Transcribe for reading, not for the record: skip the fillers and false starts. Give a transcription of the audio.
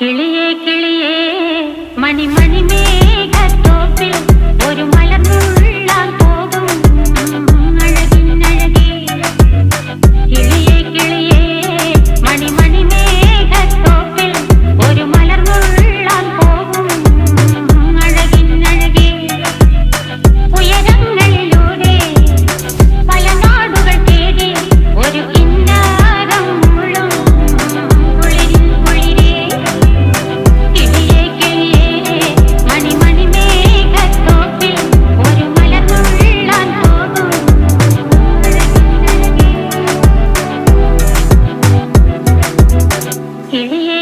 കിളിയേ കിളിയേ മണിമണി മേഘത്തോപ്പിൽ ഒരു മലർന്നുള്ളാൻ പോകും അഴകിനഴകേ. കിളിയേ കിളിയേ മണിമണി മേഘത്തോപ്പിൽ ഒരു മലർന്നുള്ളാൻ പോകും അഴകിനഴകേ. ഉയരങ്ങളിലൂടെ പല നാടുകൾ തേടി ഒരു കിന്നാരം മുള്ളും കുളിരിൻ കുളിരേ. കിളിയേ കിളിയേ മണിമണി മേഘത്തോപ്പിൽ ഒരു മലർന്നുള്ളാൻ പോകും അഴകിനഴകേ. കിളിയേ